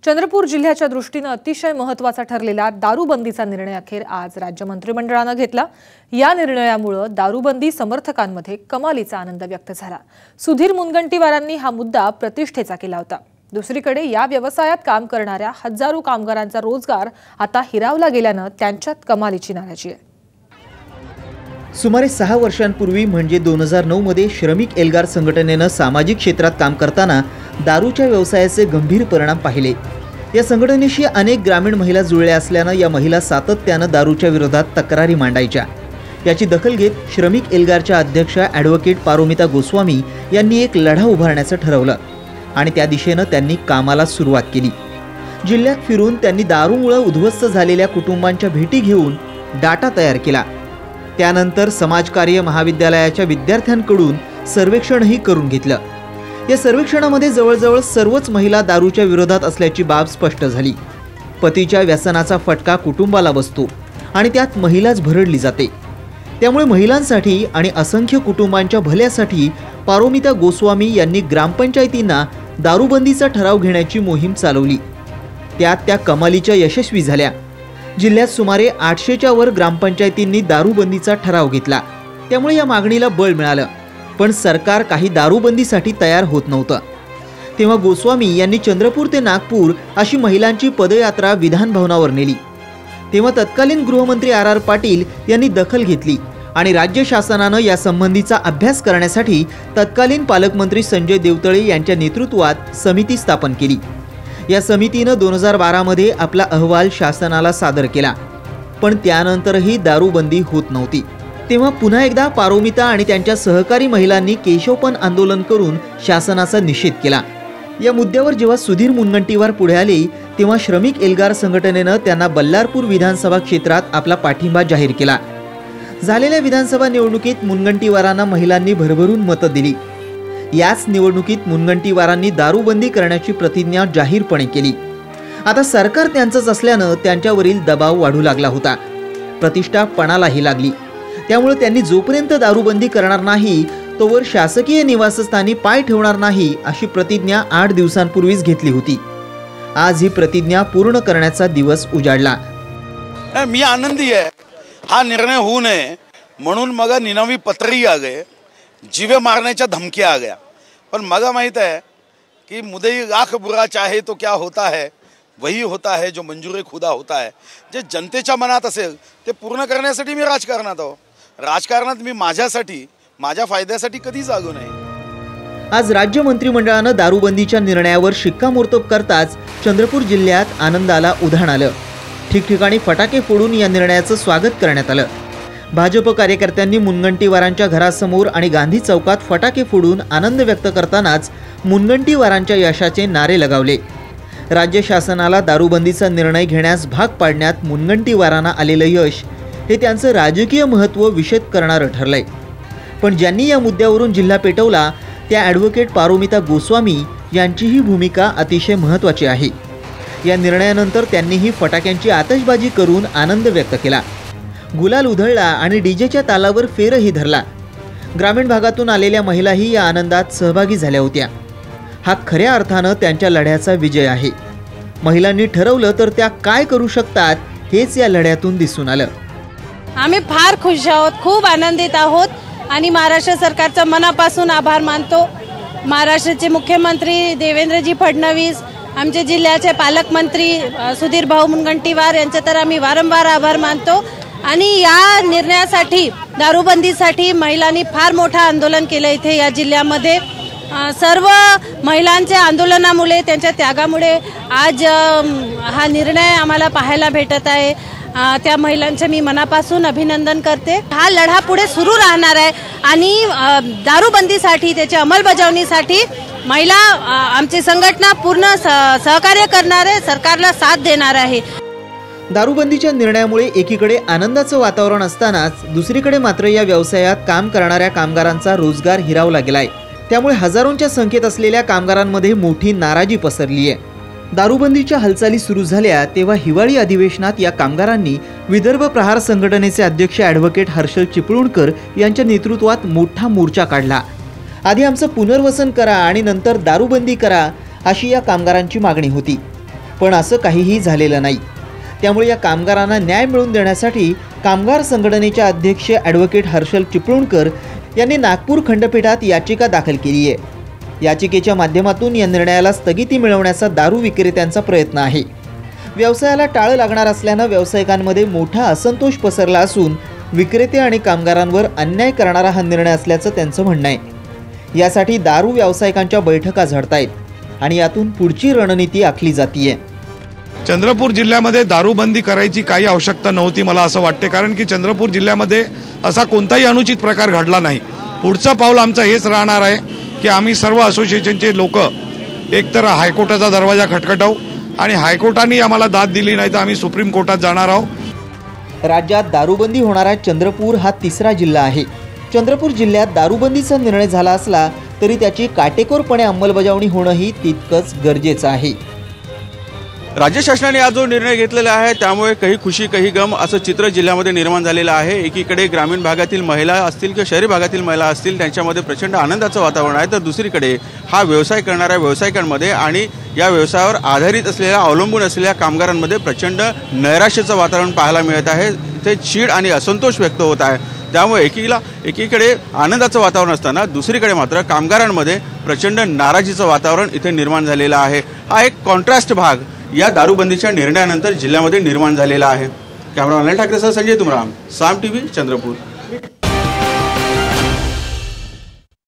चंद्रपूर जिल्ह्याच्या दृष्टीने अतिशय महत्त्वाचा ठरलेला दारूबंदीचा निर्णय अखेर आज राज्य मंत्रिमंडळाने घेतला। या निर्णयामुळे दारूबंदी समर्थकांमध्ये कमालीचा आनंद व्यक्त झाला। सुधीर मुनगंटीवारांनी हा मुद्दा प्रतिष्ठेचा केला होता। दुसरीकडे या व्यवसायात काम करणाऱ्या हजारो कामगारांचा रोजगार आता हिरावला गेल्याने त्यांच्यात कमालीची नाराजी आहे। सुमारे 6 वर्षांपूर्वी म्हणजे 2009 मध्ये श्रमिक एल्गार संघटनेने सामाजिक क्षेत्रात काम करताना दारूच्या व्यवसायाचे गंभीर परिणाम पाहिले। या संघटनेशी अनेक ग्रामीण महिला जुळल्या असल्याने या महिला सातत्याने दारूच्या विरोधात तक्रारी मांडायच्या। याची दखल घेत श्रमिक एल्गारच्या अध्यक्षा ॲडव्होकेट पारोमिता गोस्वामी यांनी एक लढा उभारण्याचं ठरवलं आणि त्या दिशेने त्यांनी कामाला सुरुवात केली। जिल्ह्यात फिरून त्यांनी दारूमुळे उद्ध्वस्त झालेल्या कुटुंबांच्या भेटी घेऊन डाटा तयार केला। त्यानंतर समाजकार्य महाविद्यालयाच्या विद्यार्थ्यांकडून सर्वेक्षणही करून घेतलं। या सर्वेक्षणामध्ये जवळजवळ सर्वच महिला दारूच्या विरोधात असल्याची बाब स्पष्ट झाली। पतीच्या व्यसनाचा फटका कुटुंबाला बसतो आणि त्यात महिलाच भरडली जाते। त्यामुळे महिलांसाठी आणि असंख्य कुटुंबांच्या भल्यासाठी पारोमिता गोस्वामी यांनी ग्रामपंचायतींना दारूबंदीचा ठराव घेण्याची मोहीम चालवली। त्यात त्या कमालीच्या यशस्वी झाल्या। जिल्ह्यात सुमारे 800च्या वर ग्रामपंचायतींनी दारूबंदीचा ठराव घेतला। त्यामुळे या मागणीला बळ मिळालं, पण सरकार काही दारूबंदीसाठी तयार होत नव्हतं। तेव्हा गोस्वामी यांनी चंद्रपूर ते नागपूर अशी महिलांची पदयात्रा विधान भवनावर नेली। तेव्हा तत्कालीन गृहमंत्री आर पाटील यांनी दखल घेतली आणि राज्य शासनाने या संबंधीचा अभ्यास करण्यासाठी तत्कालीन पालकमंत्री संजय देवतळे यांच्या नेतृत्वात समिती स्थापन केली। या समितीने 2012 मध्ये आपला अहवाल शासनाला सादर केला, पण त्यानंतरही दारूबंदी होत नव्हती। तेव्हा पुन्हा एकदा पारोमिता आणि त्यांच्या सहकारी महिलांनी केशवपन आंदोलन करून शासनाचा निषेध केला। या मुद्द्यावर जेव्हा सुधीर मुनगंटीवार पुढे आले तेव्हा श्रमिक एल्गार संघटनेने त्यांना बल्लारपूर विधानसभा क्षेत्रात आपला पाठिंबा जाहीर केला। झालेल्या विधानसभा निवडणुकीत मुनगंटीवारांना महिलांनी भरभरून मतं दिली। याच निवडणुकीत मुनगंटीवारांनी दारूबंदी करण्याची प्रतिज्ञा जाहीरपणे केली। आता सरकार त्यांचंच असल्याने त्यांच्यावरील दबाव वाढू लागला होता, प्रतिष्ठा पणालाही लागली। त्यामुळे त्यांनी जोपर्यंत दारूबंदी करणार नाही तोवर शासकीय निवासस्थानी पाय ठेवणार नाही अशी प्रतिज्ञा 8 दिवसांपूर्वीच घेतली होती। आज ही प्रतिज्ञा पूर्ण करण्याचा दिवस उजाडला। मी आनंदी आहे। हा निर्णय होऊ नये म्हणून मग निनावी पत्रही आ गए, जीवे मारण्याच्या धमक्या आ गया। पण मग माहित आहे की मुदई आँख बुरा चाहे तो क्या होता है, वही होता है जो मंजूर खुदा होता है। जे जनतेच्या मनात असेल ते पूर्ण करण्यासाठी मी राजकारणात आहो। राजकारणात मी माझ्यासाठी माझ्या फायद्यासाठी कधी जागू नये। आज राज्य मंत्रिमंडळाने दारूबंदीच्या निर्णयावर शिक्कामोर्तब करताच चंद्रपूर जिल्ह्यात आनंदाला उधाण आलं। ठिकठिकाणी फटाके फोडून या निर्णयाचं स्वागत करण्यात आलं। भाजप कार्यकर्त्यांनी मुनगंटीवारांच्या घरासमोर आणि गांधी चौकात फटाके फोडून आनंद व्यक्त करतानाच मुनगंटीवारांच्या यशाचे नारे लगावले। राज्य शासनाला दारूबंदीचा निर्णय घेण्यास भाग पाडण्यात मुनगंटीवारांना आलेलं यश हे त्यांचं राजकीय महत्त्व विशद करणारं ठरलंय। पण ज्यांनी या मुद्द्यावरून जिल्हा पेटवला त्या ॲडव्होकेट पारोमिता गोस्वामी यांचीही भूमिका अतिशय महत्त्वाची आहे। या निर्णयानंतर त्यांनीही फटाक्यांची आतषबाजी करून आनंद व्यक्त केला, गुलाल उधळला आणि डीजेच्या तालावर फेरही धरला। ग्रामीण भागातून आलेल्या महिलाही या आनंदात सहभागी झाल्या होत्या। हा खऱ्या अर्थानं त्यांच्या लढ्याचा विजय आहे। महिलांनी ठरवलं तर त्या काय करू शकतात हेच या लढ्यातून दिसून आलं। आम्ही फार खुश आहोत, खूप आनंदित आहोत आणि महाराष्ट्र सरकारचा मनापासून आभार मानतो। महाराष्ट्राचे मुख्यमंत्री देवेंद्रजी फडणवीस, आमचे जिल्ह्याचे पालकमंत्री सुधीर भाऊ मुनगंटीवार यांचे तर आम्ही वारंवार आभार मानतो। आणि या निर्णयासाठी दारूबंदीसाठी महिलांनी फार मोठं आंदोलन केलं इथे या जिल्ह्यामध्ये। सर्व महिलांच्या आंदोलनामुळे त्यांच्या त्यागामुळे आज हा निर्णय आम्हाला पाहायला भेटत आहे। त्या महिलांचे मी मनापासून अभिनंदन करते। हा लढा पुढे सुरू राहणार आहे आणि दारूबंदीसाठी त्याच्या अंमलबजावणीसाठी महिला आमची संघटना पूर्ण सहकार्य करणार आहे, सरकारला साथ देणार आहे। दारूबंदीच्या निर्णयामुळे एकीकडे आनंदाचं वातावरण असतानाच दुसरीकडे मात्र या व्यवसायात काम करणाऱ्या कामगारांचा रोजगार हिरावला गेलाय। त्यामुळे हजारोंच्या संख्येत असलेल्या कामगारांमध्ये मोठी नाराजी पसरली आहे। दारूबंदीच्या हालचाली सुरू झाल्या तेव्हा हिवाळी अधिवेशनात या कामगारांनी विदर्भ प्रहार संघटनेचे अध्यक्ष ॲडव्होकेट हर्षल चिपळूणकर यांच्या नेतृत्वात मोठा मोर्चा काढला। आधी आमचं पुनर्वसन करा आणि नंतर दारूबंदी करा अशी या कामगारांची मागणी होती। पण असं काहीही झालेलं नाही। त्यामुळे या कामगारांना न्याय मिळवून देण्यासाठी कामगार संघटनेचे अध्यक्ष ॲडव्होकेट हर्षल चिपळूणकर यांनी नागपूर खंडपीठात याचिका दाखल केली आहे। याचिकेच्या माध्यमातून या निर्णयाला स्थगिती मिळवण्याचा दारू विक्रेत्यांचा प्रयत्न आहे। व्यवसायाला टाळ लागणार असल्यानं व्यावसायिकांमध्ये मोठा असंतोष पसरला असून विक्रेते आणि कामगारांवर अन्याय करणारा हा निर्णय असल्याचं त्यांचं म्हणणं आहे। यासाठी दारू व्यावसायिकांच्या बैठका झडतायत आणि यातून पुढची रणनीती आखली जातीये। चंद्रपूर जिल्ह्यामध्ये दारूबंदी करायची काही आवश्यकता नव्हती मला असं वाटते, कारण की चंद्रपूर जिल्ह्यामध्ये असा कोणताही अनुचित प्रकार घडला नाही। पुढचं पाऊल आमचं हेच राहणार आहे की आम्ही सर्व असोसिएशनचे लोक एकतर हायकोर्टाचा दरवाजा खटखटावू आणि हायकोर्टाने आम्हाला दाद दिली नाही तर आम्ही सुप्रीम कोर्टात जाणार आहोत। राज्यात दारूबंदी होणारा चंद्रपूर हा तिसरा जिल्हा आहे। चंद्रपूर जिल्ह्यात दारूबंदीचा निर्णय झाला असला तरी त्याची काटेकोरपणे अंमलबजावणी होणंही तितकंच गरजेचं आहे। राज्य शासनाने आज जो निर्णय घेतलेला आहे त्यामुळे काही खुशी काही गम असं चित्र जिल्ह्यामध्ये निर्माण झालेलं आहे। एकीकडे ग्रामीण भागातील महिला असतील किंवा शहरी भागातील महिला असतील त्यांच्यामध्ये प्रचंड आनंदाचं वातावरण आहे, तर दुसरीकडे हा व्यवसाय करणाऱ्या व्यावसायिकांमध्ये आणि या व्यवसायावर आधारित असलेल्या अवलंबून असलेल्या कामगारांमध्ये प्रचंड नैराश्याचं वातावरण पाहायला मिळत आहे। ते चीड आणि असंतोष व्यक्त होत आहे। त्यामुळे एकीकडे आनंदाचं वातावरण असताना दुसरीकडे मात्र कामगारांमध्ये प्रचंड नाराजीचं वातावरण इथे निर्माण झालेलं आहे। हा एक कॉन्ट्रास्ट भाग या दारूबंदीच्या निर्णयानंतर जिल्ह्यामध्ये निर्माण झालेला आहे। कॅमेरामॅन अनिल ठाकरेसह संजय तुमराम, साम टीव्ही, चंद्रपूर।